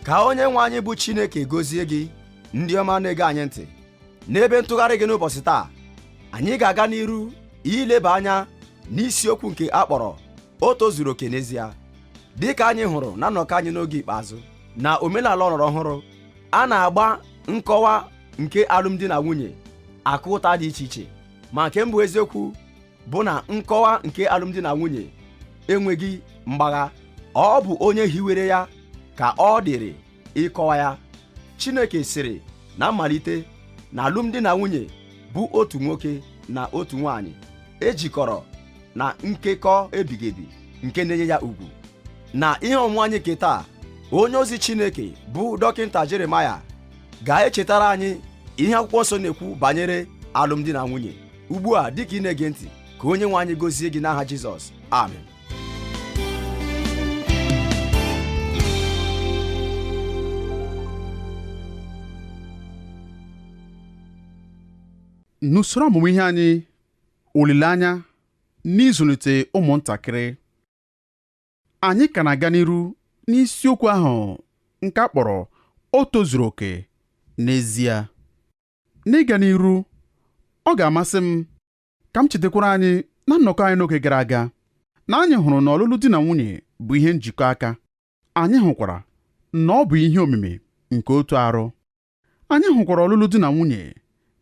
Ka onye nwe anyị bụ Chineke gozie gị, ndị ọma na-ege anyị ntị. N'ebe ntụgharị gị n'ụbọchị taa, anyị ga-aga n'iru ileba anya n'isiokwu nke akpọrọ o tozuru oke n'ezie. Dịka anyị hụrụ na nnọkọ anyị n'oge ikpeazụ na omenala ọlọrọ ọhụrụ, a na-agba nkọwa nke alụmdi na nwunye aka ụta dị iche iche, ma nke mbụ eziokwu bụ na nkọwa nke alụmdi na nwunye enweghị mgbagha. Ọ bụ onye hiwere ya ka ọ dịrị ịkọwa ya. Chineke sịrị na mmalite na alụmdi na nwunye bụ otu nwoke na otu nwanyị ejikọrọ na nkekọ ebighị ebi nke na-enye ya ugwu. Na ihe ọmụmụ anyị nke taa, onye ozi Chineke bụ dọkịnta Jeremaya ga-echetara anyị ihe akwụkwọ nsọ na-ekwu banyere alụmdi na nwunye. Ugbu a, dịka ị na-ege ntị, ka onye nwe anyị gozie gị n'aha Jizọs. Amen. N'usoro ọmụmụ ihe anyị, olileanya n'ịzụlite ụmụntakịrị, anyị ka na-aga n'iru n'isiokwu ahụ nke a kpọrọ o tozuru oke n'ezie. N'ịga n'iru, ọ ga-amasị m ka m chetakwara anyị na nnọkọ anyị n'oge gara aga na anyị hụrụ na ọlụlụ di na nwunye bụ ihe njikọ aka. Anyị hụkwara na ọ bụ ihe omimi nke otu arụ. Anyị hụkwara ọlụlụ di na nwunye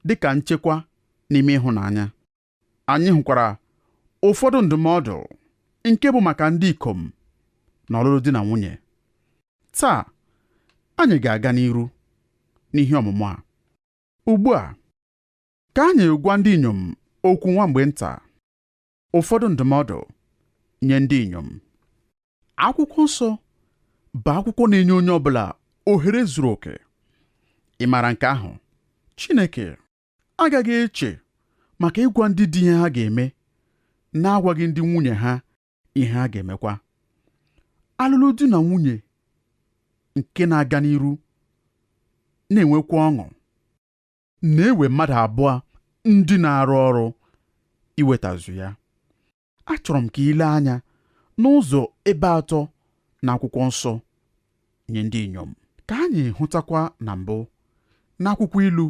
dị ka nchekwa n'ime ịhụnanya. Anyị hụkwara ụfọdụ ndụmọdụ nke bụ maka ndị ikom na ọlụlụ di na nwunye. Taa, anyị ga-aga n'iru n'ihe ọmụmụ a. Ugbu a, ka anyị gwa ndị inyom okwu nwa mgbe nta, ụfọdụ ndụmọdụ nye ndị inyom. Akwụkwọ nsọ bụ akwụkwọ na-enye onye ọbụla ohere zuru oke. Ị maara nke ahụ? Chineke agaghị eche maka ịgwa ndị di ihe ha ga-eme na-agwaghị ndị nwunye ha ihe ha ga-emekwa. Alụlụ di na nwunye nke na-aga n'iru na-enwekwa ọṅụ na-ewe mmadụ abụọ ndị na-arụ ọrụ iwetazu ya. Achọrọ m ka ile anya n'ụzọ ebe atọ na akwụkwọ nsọ nye ndị inyom. Ka anyị hụtakwa na mbụ n'akwụkwọ Ilu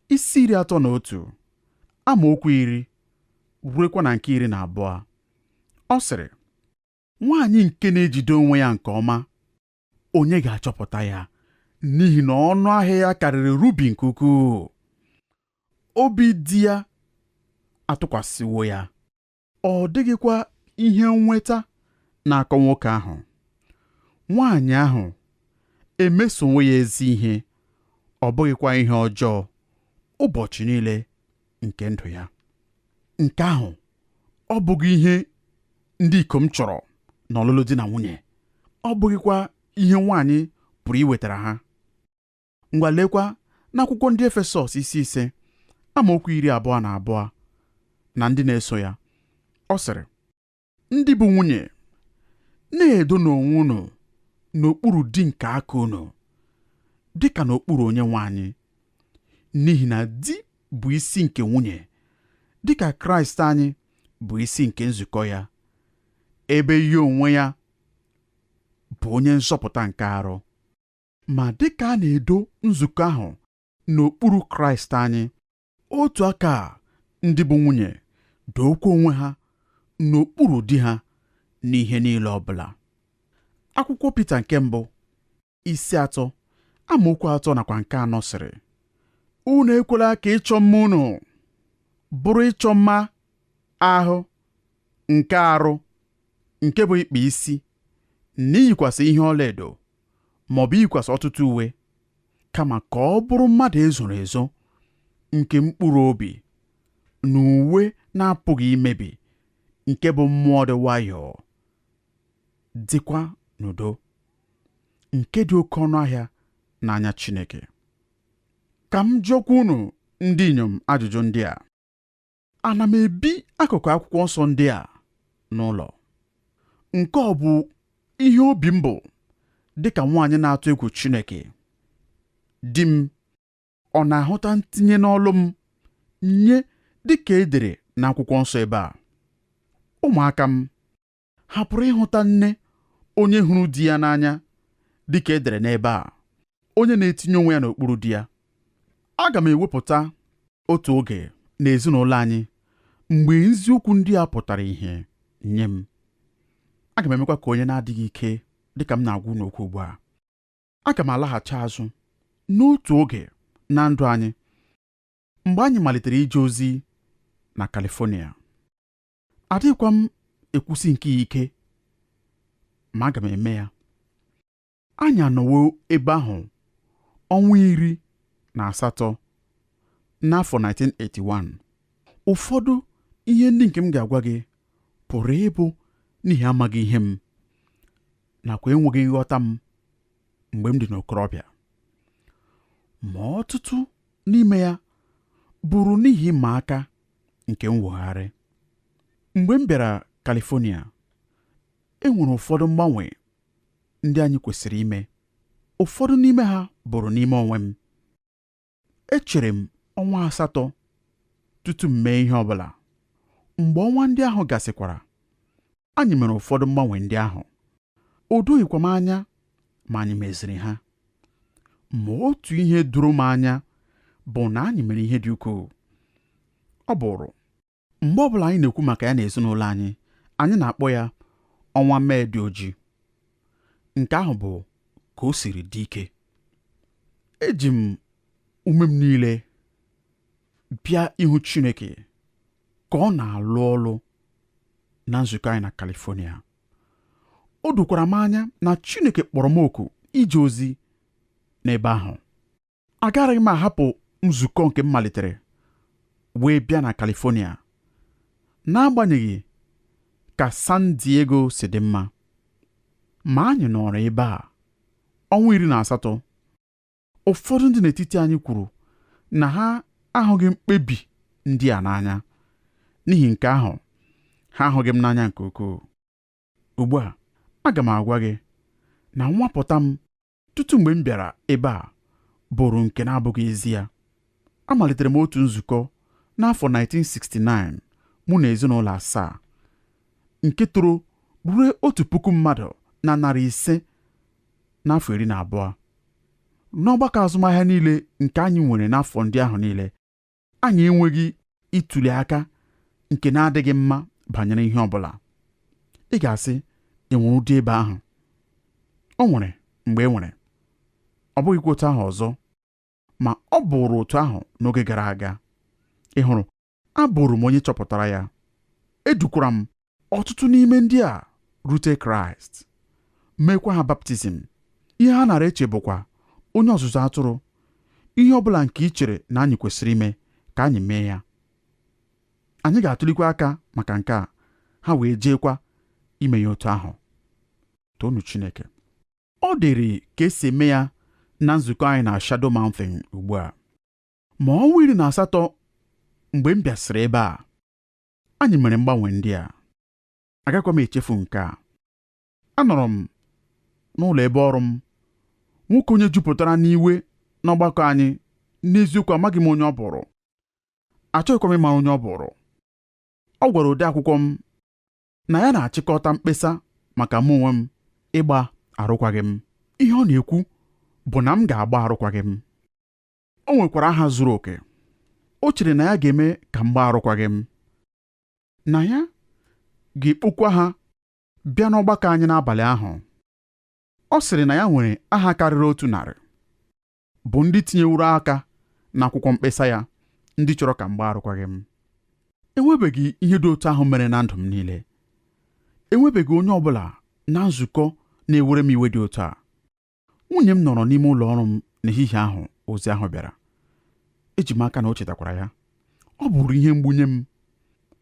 isi 31 amaokwu 10 ruekwa na nke 12. Ọ sịrị, nwaanyị nke na-ejide onwe ya nke ọma, onye ga-achọpụta ya? N'ihi na ọnụ ahịa ya karịrị rubi nke ukwuu. Obi di ya atụkwasịwo ya, ọ dịghịkwa ihe nweta na-akọ nwoke ahụ. Nwaanyị ahụ emesowo ya ezi ihe, ọ bụghịkwa ihe ọjọọ ụbọchị niile nke ndụ ya. Nke ahụ ọ bụghị ihe ndị ikom chọrọ n'ọlụlụ di na nwunye. Ọ bụghịkwa ihe nwaanyị pụrụ iwetara ha. Ngwa lekwa n'akwụkwọ ndị Efesọs isi 5 amaokwu 22 na ndị na-eso ya. Ọ sịrị, ndị bụ nwunye, na-edo n'onwe unu n'okpuru di nke aka unu, dịka n'okpuru onye nwaanyị. N'ihi na di bụ isi nke nwunye, dịka Kraịst anyị bụ isi nke nzukọ ya, ebe ya onwe ya bụ onye nzọpụta nke arụ. Ma dịka a na-edo nzukọ ahụ n'okpuru Kraịst anyị, otu aka a, ndị bụ nwunye dokwa onwe ha n'okpuru di ha n'ihe niile ọbụla. Akwụkwọ Pita nke mbụ isi 3 amaokwu 3 nakwa nke 4 sịrị, unu ekwela ka ịchọ mma unu bụrụ ịchọ mma ahụ nke arụ, nke bụ ikpa isi, n'iyikwasị ihe ọlaedo maọbụ iyikwasị ọtụtụ uwe, kama ka ọ bụrụ mmadụ ezoro ezo, nke mkpụrụ obi na uwe na-apụghị imebi, nke bụ mmụọ dị nwayọọ, dịkwa n'udo, nke dị oke ọnụ ahịa n'anya Chineke. Ka m jụọkwa unu ndị inyom ajụjụ ndị a. Ana m ebi akụkụ akwụkwọ nsọ ndị a n'ụlọ? Nke ọ bụ ihe obi m bụ dịka nwaanyị na-atụ egwu Chineke? Di m ọ na-ahụta ntinye n'ọlụ m nye dịka edere n'akwụkwọ nsọ ebe a? Ụmụaka m ha pụrụ ịhụta nne onye hụrụ di ya n'anya dịka e dere n'ebe a, onye na-etinye onwe ya n'okpuru di ya. Aga m ewepụta otu oge n'ezinụlọ anyị mgbe eziokwu ndị a pụtara ihe nye m. Aga m emekwa ka onye na-adịghị ike dịka m na-agwa unu okwu ugbu a. Aga m alaghachi azụ n'otu oge na ndụ anyị mgbe anyị malitere ije ozi na California. Adịghịkwa m ekwusi nke ike, ma aga m eme ya. Anyị anọwo ebe ahụ ọnwa 18 n'afọ 1981. Ụfọdụ ihe ndị nke m ga-agwa gị pụrụ ịbụ n'ihi amaghị ihe m nakwa enweghị nghọta m mgbe m dị n'okorobịa, ma ọtụtụ n'ime ya bụrụ n'ihi ịma aka nke mwegharị. Mgbe m bịara California, e nwere ụfọdụ mgbanwe ndị anyị kwesịrị ime. Ụfọdụ n'ime ha bụrụ n'ime onwe m. Echere m ọnwa 8 tutu m mee ihe ọbụla. Mgbe ọnwa ndị ahụ gasịkwara, anyị mere ụfọdụ mgbanwe ndị ahụ. O doghịkwa m anya ma anyị meziri ha. Ma otu ihe doro m anya bụ na anyị mere ihe dị ukwuu. Ọ bụrụ mgbe ọbụla anyị na-ekwu maka ya n'ezinụlọ anyị, anyị na-akpọ ya ọnwa Mee dị ojii. Nke ahụ bụ ka o siri dị ike. Eji m ume m niile bịa ihu Chineke ka ọ na-alụ ọlụ na nzukọ anyị na California. O dokwara m anya na Chineke kpọrọ m oku ije ozi n'ebe ahụ. Agaghị m ahapụ nzukọ nke m malitere wee bịa na California, n'agbanyeghị ka San Diego si dị mma. Ma anyị nọrọ ebe a ọnwa 18. Ụfọdụ ndị n'etiti anyị kwuru na ha ahụghị mkpebi ndị a n'anya. N'ihi nke ahụ, ha ahụghị m n'anya nke ukwuu. Ugbu a, aga m agwa gị na nwapụta m tutu mgbe m bịara ebe a bụrụ nke na-abụghị ezi ya. Amalitere m otu nzukọ n'afọ 1969 mụ na ezinụlọ 7 nke toro ruo 1,000 mmadụ na 500 n'afọ 12. N'ọgbakọ azụmahịa niile nke anyị nwere n'afọ ndị ahụ niile, anyị enweghị ịtụli aka nke na-adịghị mma banyere ihe ọbụla. Ị ga-asị, enwere ụdị ebe ahụ? O nwere mgbe e nwere. Ọ bụghịkwa otu ahụ ọzọ, ma ọ bụrụ otu ahụ n'oge gara aga. Ị hụrụ, abụrụ m onye chọpụtara ya. Edukwara m ọtụtụ n'ime ndị a rute Kraịst, meekwa ha baptizim. Ihe ha nara eche bụkwa onye ọzụzụ atụrụ. Ihe ọbụla nke ị chere na anyị kwesịrị ime ka anyị mee ya. Anyị ga-atụlikwa aka maka nke a, ha wee jeekwa ime ya otu ahụ. Toonu Chineke. Ọ dịrị ka esi eme ya na nzukọ anyị na Shadow Mountain ugbu a. Ma ọnwa 18 mgbe m bịasịrị ebe a, anyị mere mgbanwe ndị a. Agakwa m echefu nke a. Anọrọ m n'ụlọ ebe ọrụ m. Nwoke onye jupụtara n'iwe n'ọgbakọ anyị, n'eziokwu amaghị m onye ọ bụrụ. Achọghịkwa m ịma onye ọ bụrụ. Ọ gwara ode akwụkwọ m na ya na-achịkọta mkpesa maka mụ onwe m ịgba arụkwaghị m. Ihe ọ na-ekwu bụ na m ga-agba arụkwaghị m. O nwekwara aha zuru oke. O chere na ya ga-eme ka m gbaa arụkwaghị m, na ya ga-ekpokwa ha bịa n'ọgbakọ anyị n'abalị ahụ. Ọ sịrị na ya nwere aha karịrị 100 bụ ndị tinyewuru aka n'akwụkwọ mkpesa ya, ndị chọrọ ka m gbaa arụkwaghị m. Enwebeghị ihe dị otu ahụ mere na ndụ m niile. Enwebeghị onye ọbụla na nzukọ na-ewere m iwe dị otu a. Nwunye m nọrọ n'ime ụlọ ọrụ m n'ehihie ahụ ozi ahụ bịara. Eji m aka na o chetakwara ya. Ọ bụrụ ihe mgbunye m.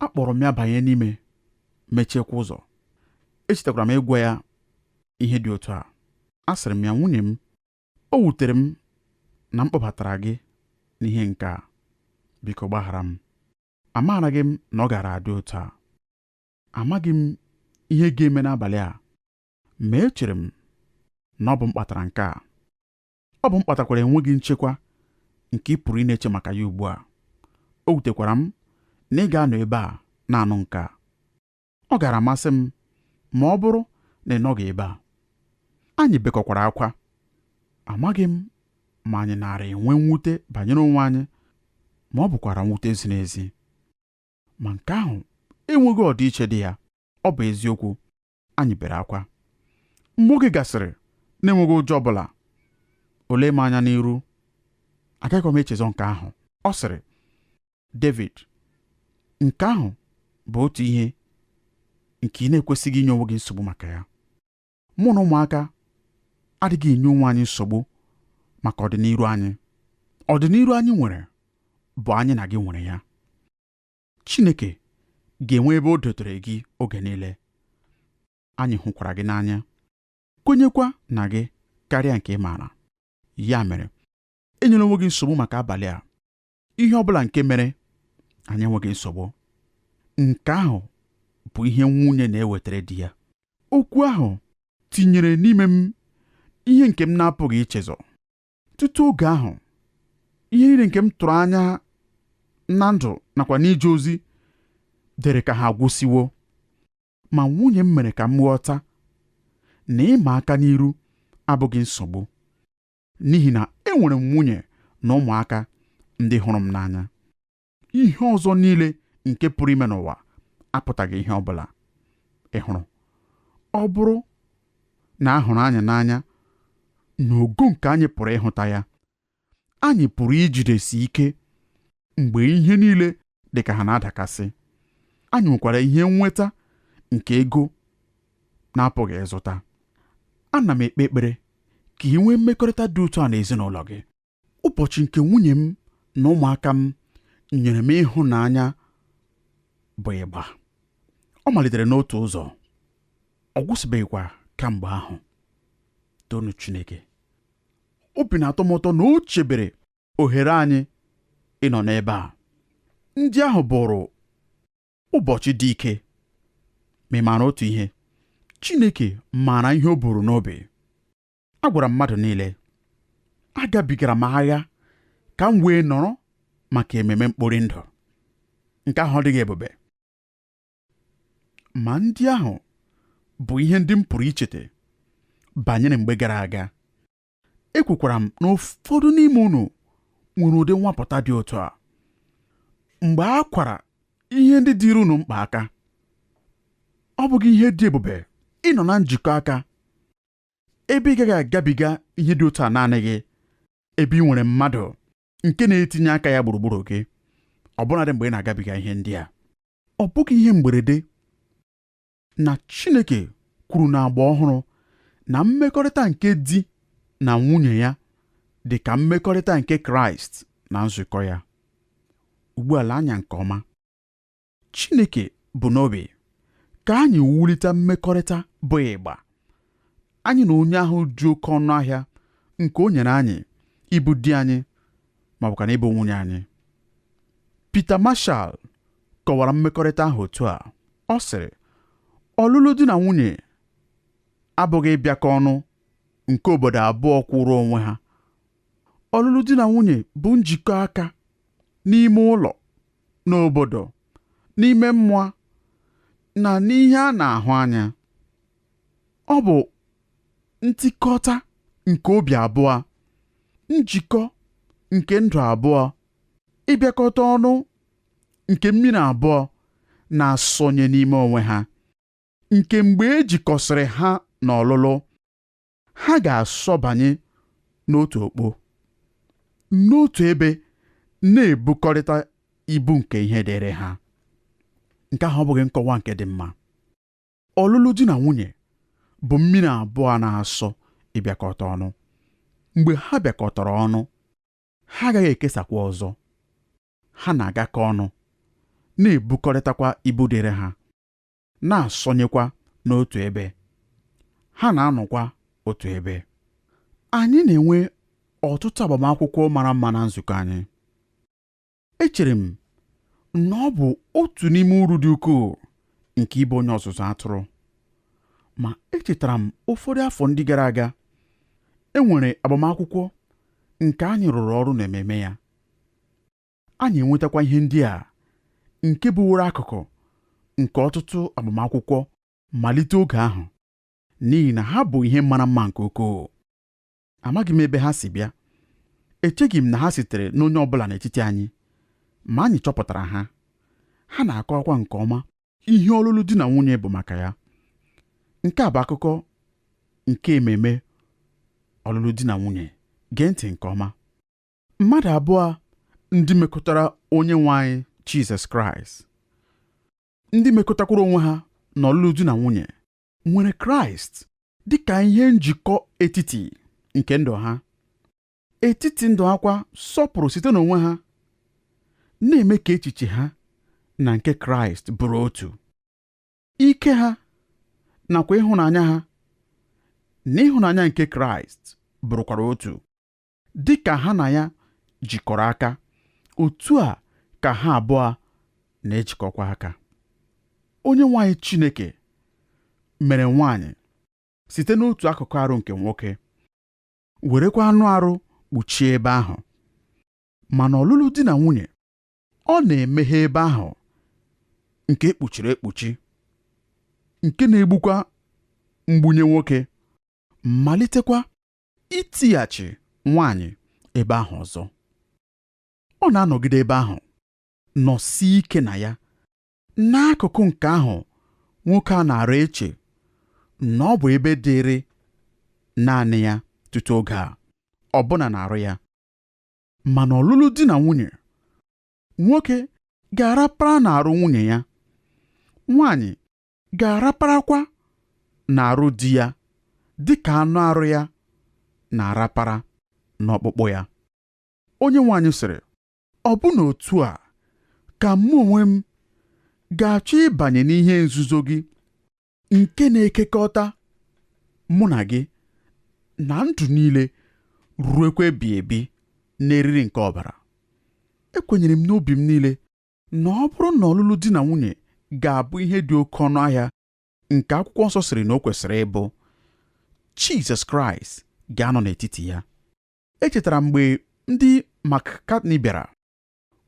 Akpọrọ m ya banye n'ime, mechiekwa ụzọ. Echetakwara m ịgwa ya ihe dị otu a. Asịrị m ya, nwunye m, o wutere m na m kpọbatara gị n'ihe nke a. Biko gbaghara m. Amaaraghị m na ọ gara adị otu a. Amaghị m ihe ga-eme n'abalị a, ma echere m na ọ bụ m kpatara nke a. Ọ bụ m kpatakwara enweghị nchekwa nke ị pụrụ ịna-eche maka ya ugbu a. O wutekwara m na ị ga-anọ ebe a na-anụ nke a. Ọ gara amasị m ma ọ bụrụ na ị nọghị ebe a. anyị bekọkwara akwa. Amaghị m ma anyị nara enwe mwute banyere onwe anyị ma ọ bụkwara mwute ziri ezi, ma nke ahụ enweghị ọdịiche dị ya. Ọ bụ eziokwu, anyị bere akwa. Mgbe oge gasịrị na-enweghị ụjọ ọbụla, olee m anya n'iru, agaghị m echezọ nke ahụ. Ọ sịrị, David, nke ahụ bụ otu ihe nke ị na-ekwesịghị inye onwe gị nsogbu maka ya. Mụ na ụmụaka adịghị enye onwe anyị nsogbu maka ọdịnihu anyị. Ọdịnihu anyị nwere bụ anyị na gị nwere ya. Chineke ga-enwe ebe o dotere gị oge niile. Anyị hụkwara gị n'anya, kwenyekwa na gị karịa nke ị maara. Ya mere, enyela onwe gị nsogbu maka abalị a. Ihe ọ bụla nke mere, anyị enweghị nsogbu. Nke ahụ bụ ihe nwunye na-ewetara di ya. Okwu ahụ tinyere n'ime m ihe nke m na-apụghị ichezọ. Tutu oge ahụ, ihe niile nke m tụrụ anya na ndụ nakwa n'ije ozi dere ka ha gwụsiwo. Ma nwunye m mere ka m ghọta na ịma aka n'iru abụghị nsogbu, n'ihi na enwere m nwunye na ụmụaka ndị hụrụ m n'anya. Ihe ọzọ niile nke pụrụ ime n'ụwa apụtaghị ihe ọbụla. Ị hụrụ, ọ bụrụ na a hụrụ anyị n'anya n'ogo nke anyị pụrụ ịhụta ya, anyị pụrụ ijidesi ike mgbe ihe niile dị ka ha na-adakasị. Anyị nwekwara ihe nnweta nke ego na-apụghị ịzụta. Ana m ekpe ekpere ka ị nwee mmekọrịta dị otu a n'ezinụlọ gị. Ụbọchị nke nwunye m na ụmụaka m nyere m ịhụnanya bụ ịgba. Ọ malitere n'otu ụzọ, ọ gwụsịbeghịkwa kamgbe ahụ. Toonu Chineke. Obi na-atọ m ụtọ na o chebere ohere anyị ịnọ n'ebe a. Ndị ahụ bụrụ ụbọchị dị ike. Ma ị maara otu ihe, Chineke maara ihe o buru n'obi. A gwara mmadụ niile, agabigara m agha ka m wee nọrọ maka ememe mkpori ndụ. Nke ahụ ọ dịghị ebube, ma ndị ahụ bụ ihe ndị m pụrụ icheta banyere mgbe gara aga. Ekwukwara m na ụfọdụ n'ime unu nwere ụdị nwapụta dị otu a. Mgbe a kwara ihe ndị dịrị unu mkpa aka, ọ bụghị ihe dị ebube ịnọ na njikọ aka ebe ị gaghị agabiga ihe dị otu a naanị gị, ebe ị nwere mmadụ nke na-etinye aka ya gburugburu gị, ọbụnadị mgbe ị na-agabiga ihe ndị a. Ọ bụghị ihe mberede na Chineke kwuru na agba ọhụrụ na mmekọrịta nke di na nwunye ya dị ka mmekọrịta nke Kraịst na nzukọ ya. Ugbu a anya nke ọma, Chineke bụ n'obi ka anyị wulite mmekọrịta bụ ịgba anyị na onye ahụ dị oke ọnụ ahịa nke o nyere anyị ịbụ di anyị ma ọ bụkwa na ịbụ nwunye anyị. Peter Marshall kọwara mmekọrịta ahụ otu a. Ọ sịrị, ọlụlụ di na nwunye abụghị ịbịakọ ọnụ nke obodo abụọ kwụrụ onwe ha. Ọlụlụ di na nwunye bụ njikọ aka n'ime ụlọ, n'obodo, n'ime mmụọ na n'ihe a na-ahụ anya. Ọ bụ ntikọta nke obi abụọ, njikọ nke ndụ abụọ, ịbịakọta ọnụ nke mmiri abụọ na-asọnye n'ime onwe ha, nke mgbe ejikọsịrị ha n'ọlụlụ, ha ga-asọbanye n'otu okpo, n'otu ebe, na-ebukọrịta ibu nke ihe dịrị ha. Nke ahụ ọ bụghị nkọwa nke dị mma. Ọlụlụ di na nwunye bụ mmiri abụọ na-asọ ịbịakọta ọnụ. Mgbe ha bịakọtara ọnụ, ha agaghị ekesakwa ọzọ. Ha na-agakọ ọnụ, na-ebukọrịtakwa ibu dịrị ha, na-asọnyekwa n'otu ebe. Ha na-anọkwa otu ebe. Anyị na-enwe ọtụtụ agbamakwụkwọ mara mma na nzukọ anyị. Echere m na ọ bụ otu n'ime uru dị ukwuu nke ịbụ onye ọzụzụ atụrụ. Ma echetara m ụfọdụ afọ ndị gara aga, enwere agbamakwụkwọ nke anyị rụrụ ọrụ n'ememe ya. Anyị enwetakwa ihe ndị a nke bụworo akụkụ nke ọtụtụ agbamakwụkwọ malite oge ahụ, n'ihi na ha bụ ihe mara mma nke ukwuu. Amaghị m ebe ha si bịa, echeghị m na ha sitere n'onye ọ bụla n'etiti anyị, ma anyị chọpụtara ha. Ha na-akọwakwa nke ọma ihe ọlụlụ di na nwunye bụ maka ya. Nke a bụ akụkọ nke ememe ọlụlụ di na nwunye. Gee ntị nke ọma. Mmadụ abụọ ndị mekọtara onye nwe anyị Jizọs Kraịst, ndị mekọtakwara onwe ha n'ọlụlụ di na nwunye, nwere Kraịst dị ka ihe njikọ etiti nke ndụ ha. Etiti ndụ ha kwa sọpụrụ site n'onwe ha, na-eme ka echiche ha na nke Kraịst bụrụ otu. Ike ha nakwa ịhụnanya ha na ịhụnanya nke Kraịst bụrụkwara otu. Dị ka ha na ya jikọrọ aka, otu a ka ha abụọ na-ejikọkwa aka. Onye nwanyị Chineke mere nwanyị site n'otu akụkụ arụ nke nwoke, werekwa anụ arụ kpuchie ebe ahụ. Mana ọlụlụ di na nwunye, ọ na-emeghe ebe ahụ nke ekpuchiri ekpuchi, nke na-egbukwa mgbunye nwoke, malitekwa itighachi nwanyị ebe ahụ ọzọ. Ọ na-anọgide ebe ahụ, nọsie ike na ya. N'akụkụ nke ahụ, nwoke a na-arụ eche na ọ bụ ebe dịrị naanị ya tutu oge a, ọbụna na-arụ ya. Mana ọlụlụ di na nwunye, nwoke ga-arapara n'arụ nwunye ya, nwanyị ga-araparakwa n'arụ di ya, dị ka anụ arụ ya na-arapara n'ọkpụkpụ ya. Onye nwanyị sịrị, ọ bụ n'otu a ka mụ onwe m ga-achọ ịbanye n'ihe nzuzo gị nke na-ekekọta mụ na gị na ndụ niile ruekwa ebighị ebi n'eriri nke ọbara. Ekwenyere m n'obi m niile na ọ bụrụ na ọlụlụ di na nwunye ga-abụ ihe dị oke ọnụ ahịa nke akwụkwọ nsọ sịrị na o kwesịrị ịbụ, Jizọs Kraịst ga-anọ n'etiti ya. Echetara mgbe ndị McCartney bịara.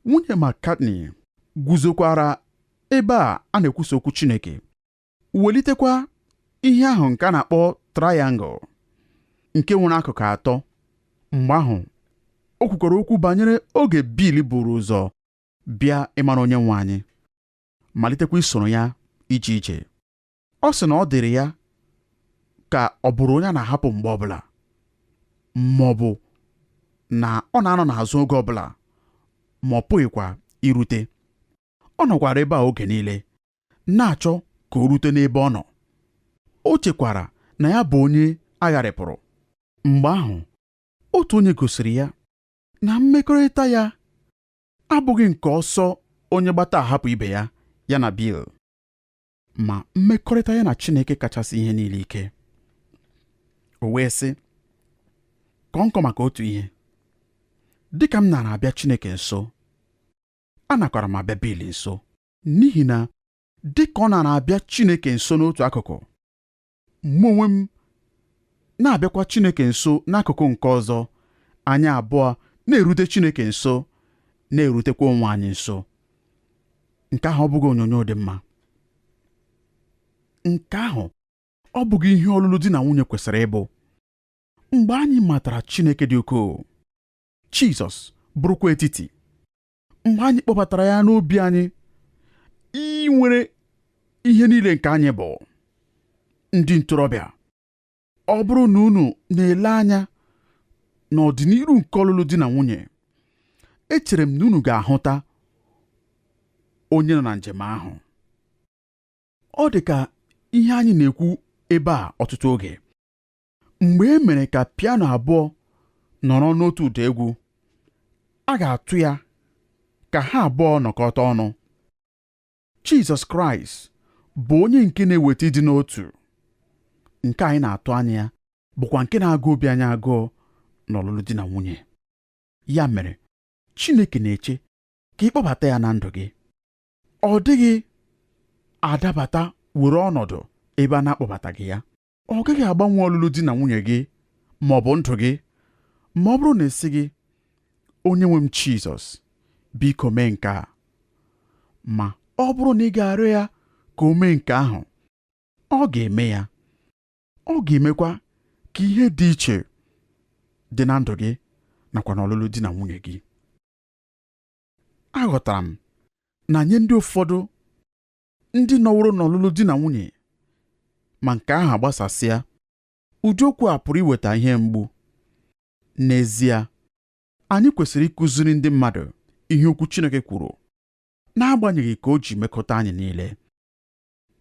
Nwunye McCartney guzokwara ebe a na-ekwusa okwu Chineke, welitekwa ihe ahụ nke a na-akpọ triangle, nke nwere akụkụ atọ. Mgbe ahụ o kwukwara okwu banyere oge Bill buru ụzọ bịa ịmara onye nwe anyị, malitekwa isoro ya ije ije. Ọ sị na ọ dịrị ya ka ọ bụrụ onye a na-ahapụ mgbe ọbụla, ma ọ bụ na ọ na-anọ n'azụ oge ọbụla, ma ọ pụghịkwa irute. Ọ nọkwara ebe a oge niile na-achọ ka o rute n'ebe ọ nọ. O chekwara na ya bụ onye agharịpụrụ. Mgbe ahụ otu onye gosiri ya na mmekọrịta ya abụghị nke ọsọ onye gbata ahapụ ibe ya, ya na Bill, ma mmekọrịta ya na Chineke kachasị ihe niile ike. O wee sị, kọnkọ maka otu ihe. Dịka m na-abịa Chineke nso, anakwara m abịa Bill nso, n'ihi na dịka ọ na-abịa Chineke nso n'otu akụkụ, mụ onwe m na-abịakwa Chineke nso n'akụkụ nke ọzọ. Anyị abụọ na-erute Chineke nso, na-erutekwa onwe anyị nso. Nke ahụ ọ bụghị onyonyo dị mma? Nke ahụ ọ bụghị ihe ọlụlụ di na nwunye kwesịrị ịbụ? Mgbe anyị matara Chineke dị ukwuu, Jizọs bụrụkwa etiti, mgbe anyị kpọbatara ya n'obi anyị, inwere ihe niile nke anyị bụ ndị ntorobịa, ọ bụrụ na unu na-ele anya n'ọdịnihu nke ọlụlụ di na nwunye, echere m na unu ga-ahụta onye nọ na njem ahụ. Ọ dị ka ihe anyị na-ekwu ebe a ọtụtụ oge. Mgbe e mere ka piano abụọ nọrọ n'otu ụda egwu, a ga-atụ ya ka ha abụọ nọkọta ọnụ. Jizọs Kraịst bụ onye nke na-eweta ịdị n'otu. Nke anyị na-atụ anya ya bụkwa nke na-agụ obi anyị agụụ n'ọlụlụ di na nwunye. Ya mere, Chineke na-eche ka ị kpọbata ya na ndụ gị. Ọ dịghị adabata were ọnọdụ ebe a na-akpọbataghị ya. Ọ gaghị agbanwe ọlụlụ di na nwunye gị ma ọ bụ ndụ gị ma ọ bụrụ na esi gị, onye nwe m Jizọs, biko mee nke a. Ma ọ bụrụ na ị ga-arịọ ya ka o mee nke ahụ, ọ ga-eme ya. ọ ga-emekwa ka ihe dị iche dị na ndụ gị nakwa n'ọlụlụ di na nwunye gị. Aghọtara m na nye ndị ụfọdụ ndị nọworo n'ọlụlụ di na nwunye ma nke ahụ agbasasịa, ụdị okwu a pụrụ iweta ihe mgbu. N'ezie, anyị kwesịrị ịkụziri ndị mmadụ ihe okwu Chineke kwuru, n'agbanyeghị ka o ji mekọta anyị niile.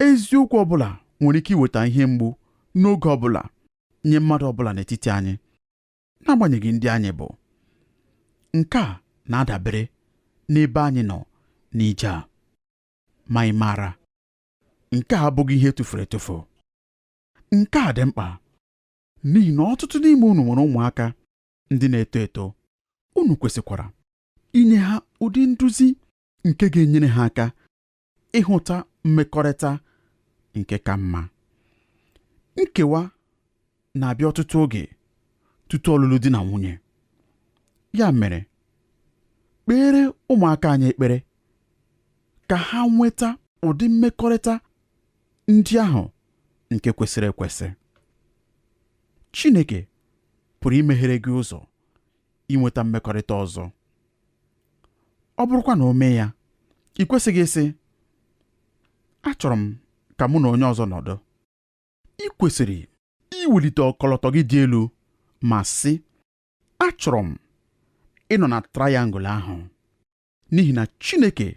Eziokwu ọbụla nwere ike iweta ihe mgbu n'oge ọbụla nye mmadụ ọbụla n'etiti anyị, n'agbanyeghị ndị anyị bụ. Nke a na-adabere n'ebe anyị nọ n'ije a. Ma ị maara, nke a abụghị ihe tụfuru etufu. Nke a dị mkpa n'ihi na ọtụtụ n'ime unu nwere ụmụaka ndị na-eto eto. Unu kwesịkwara inye ha ụdị nduzi nke ga-enyere ha aka ịhụta mmekọrịta nke ka mma. Nkewa na-abịa ọtụtụ oge tutu ọlụlụ di na nwunye. Ya mere, kpere ụmụaka anyị ekpere ka ha nweta ụdị mmekọrịta ndị ahụ nke kwesịrị ekwesị. Chineke pụrụ imeghere gị ụzọ inweta mmekọrịta ọzọ. Ọ bụrụkwa na o mee ya, ị kwesịghị ịsị, achọrọ m ka mụ na onye ọzọ nọdụ. Ị kwesịrị iwulite ọkọlọtọ gị dị elu ma sị, achọrọ m ịnọ na trayangụl ahụ n'ihi na Chineke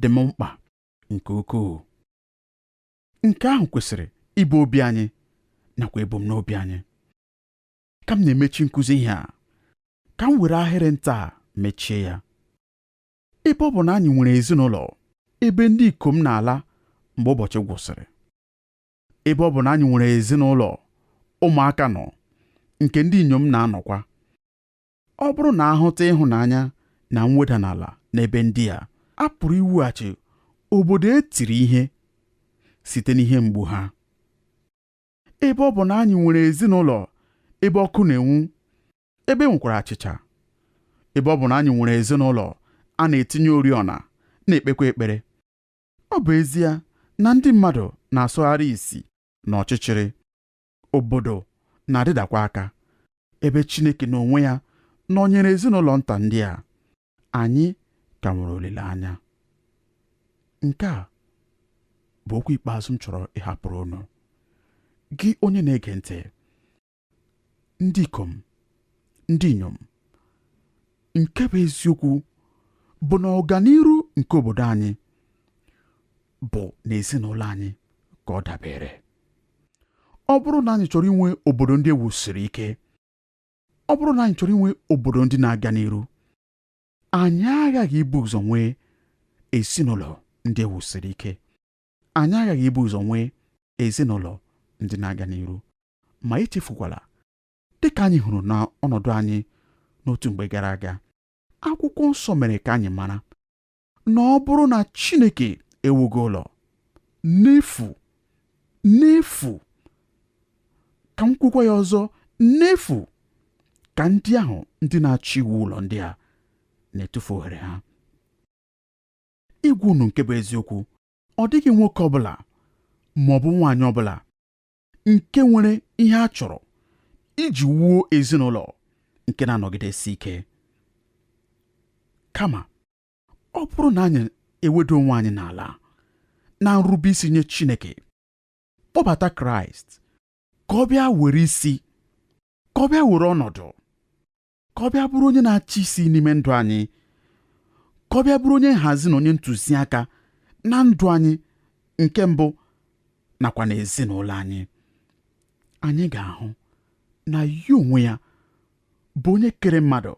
dị m mkpa nke ukwuu. Nke ahụ kwesịrị ịbụ obi anyị nakwa ebumnobi anyị. Ka m na-emechi nkụzi ihe a, ka m were ahịrị nta mechie ya. Ebe ọ bụ na anyị nwere ezinụlọ ebe ndị ikom na-ala mgbe ụbọchị gwụsịrị, ebe ọ bụ na anyị nwere ezinụlọ ụmụaka nọ nke ndị inyom na-anọkwa, ọ bụrụ na ahụta ịhụnanya na mweda n'ala n'ebe ndị a pụrụ iwughachi obodo etiri ihe site n'ihe mgbu ha. Ebe ọ bụ na anyị nwere ezinụlọ ebe ọkụ na-enwu, ebe nwekwara achịcha, ebe ọ bụ na anyị nwere ezinụlọ a na-etinye oriọna na-ekpekwa ekpere, ọ bụ ezie na ndị mmadụ na-asọgharị isi na ọchịchịrị, obodo na-adịdakwa aka, ebe Chineke n'onwe ya nọnyere ezinụlọ nta ndị a, anyị ka nwere olileanya. Nke a bụ okwu ikpeazụ m chọrọ ịhapụrụ unu. Gị onye na-ege ntị, ndị ikom, ndị inyom, nke bụ eziokwu bụ na ọganiru nke obodo anyị bụ n'ezinụlọ anyị ka ọ dabere. Ọ bụrụ na anyị chọrọ inwe obodo ndị ewusiri ike, ọ bụrụ na anyị chọrọ inwe obodo ndị na-aga n'iru, anyị aghaghị ibu ụzọ nwee ezinụlọ ndị ewusiri ike. Anyị aghaghị ibu ụzọ nwee ezinụlọ ndị na-aga n'iru. Ma echefukwala, dịka anyị hụrụ na ọnọdụ anyị n'otu mgbe gara aga, akwụkwọ nsọ mere ka anyị mara na ọ bụrụ na Chineke ewughị ụlọ n'efu, ka m kwukwa ya ọzọ, n'efu ka ndị ahụ ndị na-achọ iwu ụlọ ndị a na-etufu ohere ha. Igwe unu nke bụ eziokwu, ọ dịghị nwoke ọbụla ma ọ bụ nwaanyị ọbụla nke nwere ihe a chọrọ iji wuo ezinụlọ nke na-anọgidesi ike. Kama, ọ bụrụ na anyị ewedo onwe anyị n'ala na nrube isi nye Chineke, kpọbata Kraịst ka ọ bịa were isi, ka ọ bịa were ọnọdụ, ka ọ bịa bụrụ onye na-achị isi n'ime ndụ anyị, ka ọ bịa bụrụ onye nhazi na onye ntụziaka na ndụ anyị nke mbụ nakwa na ezinụlọ anyị, anyị ga-ahụ na ya onwe ya bụ onye kere mmadụ,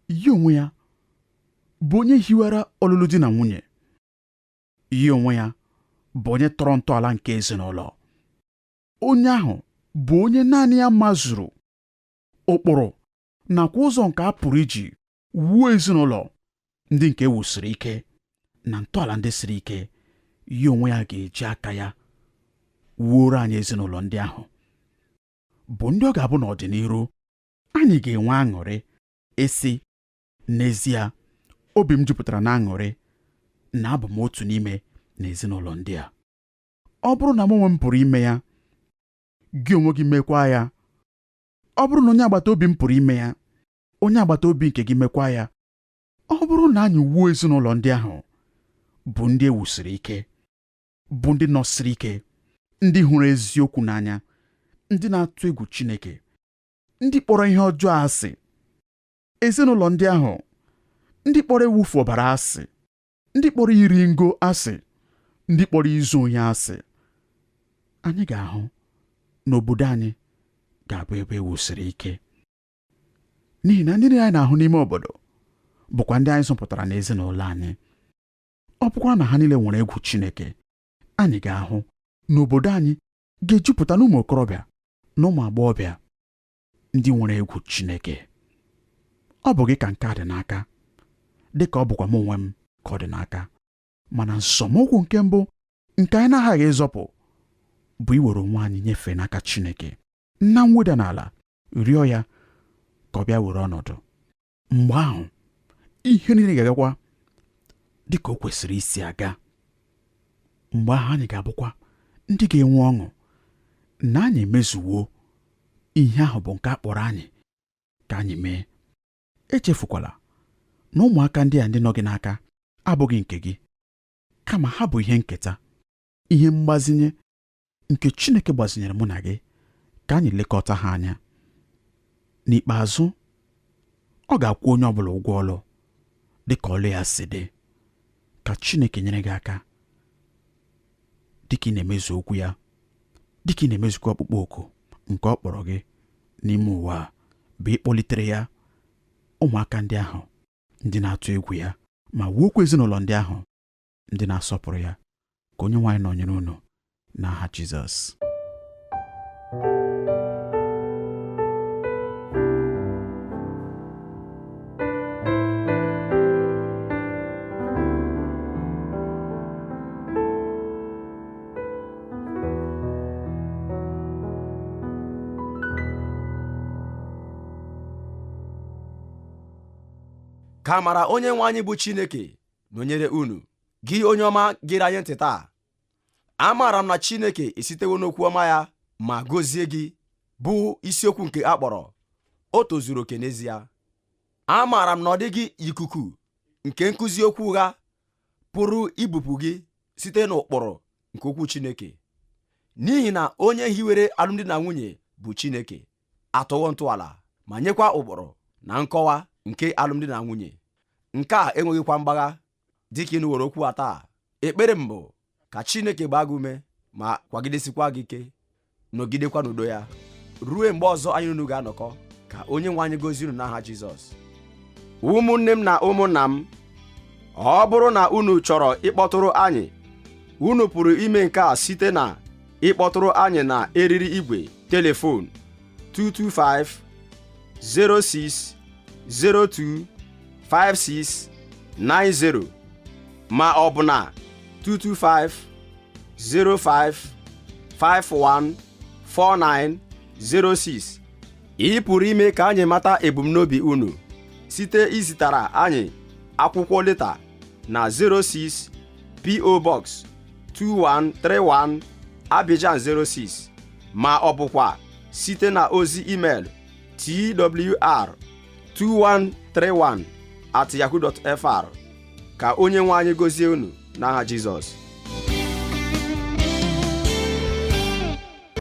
ya onwe ya bụ onye hiwara ọlụlụ di na nwunye, ya onwe ya bụ onye tọrọ ntọala nke ezinụlọ. Onye ahụ bụ onye naanị ya mazuru ụkpụrụ nakwa ụzọ nke a pụrụ iji wuo ezinụlọ ndị nke ewusiri ike na ntọala ndị siri ike. Ya onwe ya ga-eji aka ya wuoro anyị ezinụlọ ndị ahụ, bụ ndị ọ ga-abụ n'ọdịnihu anyị ga-enwe aṅụrị esi, n'ezie, obi m jupụtara na aṅụrị na abụ m otu n'ime n'ezinụlọ ndị a. Ọ bụrụ na m onwe m pụrụ ime ya, gị onwe gị mekwa ya. Ọ bụrụ na onye agbata obi m pụrụ ime ya, onye agbata obi nke gị mekwa ya. Ọ bụrụ na anyị wuo ezinụlọ ndị ahụ bụ ndị ewusiri ike, bụ ndị nọsiri ike, ndị hụrụ eziokwu n'anya, ndị na-atụ egwu Chineke, ndị kpọrọ ihe ọjọọ asị, ezinụlọ ndị ahụ ndị kpọrọ ewufu ọbara asị, ndị kpọrọ iri ngo asị, ndị kpọrọ izu onye asị, anyị ga-ahụ na obodo anyị ga-abụ ebe ewusiri ike. N'ihi na ndị anyị na-ahụ n'ime obodo bụkwa ndị anyị zọpụtara n'ezinụlọ anyị. Ọ bụkwara na ha niile nwere egwu Chineke, anyị ga-ahụ na obodo anyị ga-ejupụta n'ụmụ okorobịa na ụmụ agbọghọbịa ndị nwere egwu Chineke. Ọ bụ gị ka nke a dị n'aka, dị ka ọ bụkwa m onwe m ka ọ dị n'aka. Mana nsọmokwu nke mbụ nke anyị na-aghaghị ịzọpụ bụ iwere onwe anyị nyefee n'aka Chineke, na mweda n'ala rịọ ya ka ọ bịa were ọnọdụ. Mgbe ahụ ihe niile ga-agakwa dị ka o kwesịrị isi aga. Mgbe ahụ anyị ga-abụkwa ndị ga-enwe ọṅụ na anyị emezuwo ihe ahụ bụ nke a kpọrọ anyị ka anyị mee. Echefukwala na ụmụaka ndị a ndị nọ gị n'aka abụghị nke gị, kama ha bụ ihe nketa, ihe mgbazinye nke Chineke gbazinyere mụ na gị ka anyị lekọta ha anya. N'ikpeazụ, ọ ga-akwụ onye ọbụla ụgwọ ọlụ dị ka ọlụ ya si dị. Ka Chineke nyere gị aka dịka ị na-emezu okwu ya, dịka ị na-emezukwa ọkpụkpọ oku nke ọ kpọrọ gị n'ime ụwa a, bụ ịkpọlitere ya ụmụaka ndị ahụ ndị na-atụ egwu ya, ma wuokwa ezinụlọ ndị ahụ ndị na-asọpụrụ ya. Ka Onyenwe anyị nọnyere unu n'aha Jizọs. Ka amara Onyenwe anyị bụ Chineke nọnyere unu, gị onye ọma gere anyị ntị taa. Amaara m na Chineke esitewo n'okwu ọma ya ma gọzie gị, bụ isiokwu nke a kpọrọ o tozuru oke n'ezie. Amaara m na ọ dịghị ikuku nke nkụzi okwu ụgha pụrụ ibupụ gị site n'ụkpụrụ nke okwu Chineke, n'ihi na onye hiwere alụmdi na nwunye bụ Chineke, atọwo ntọala ma nyekwa ụkpụrụ na nkọwa nke alụmdi na nwunye. Nke a enweghịkwa mgbagha. Dịka ị nụwere okwu a taa, ekpere m bụ ka Chineke gbaa gị ume ma kwagidesikwa gị ike, nọgidekwa n'udo ya ruo mgbe ọzọ anyị unu ga-anọkọ. Ka Onyenwe anyị gọzie unu n'aha Jizọs. Ụmụnne m na ụmụnna m, ọ bụrụ na unu chọrọ ịkpọtụrụ anyị, unu pụrụ ime nke a site na ịkpọtụrụ anyị na eriri igwe telefon 225 06 02 56 90 ma ọ bụ na 225 05 51 49 06. Ị pụrụ ime ka anyị mata ebumnobi unu site izitara anyị akwụkwọ leta na 06 PO Box 2131 Abidjan 06, ma ọ bụkwa site na ozi email twr2131@yahoo.fr. Ka Onyenwe anyị gọzie unu n'aha Jizọs.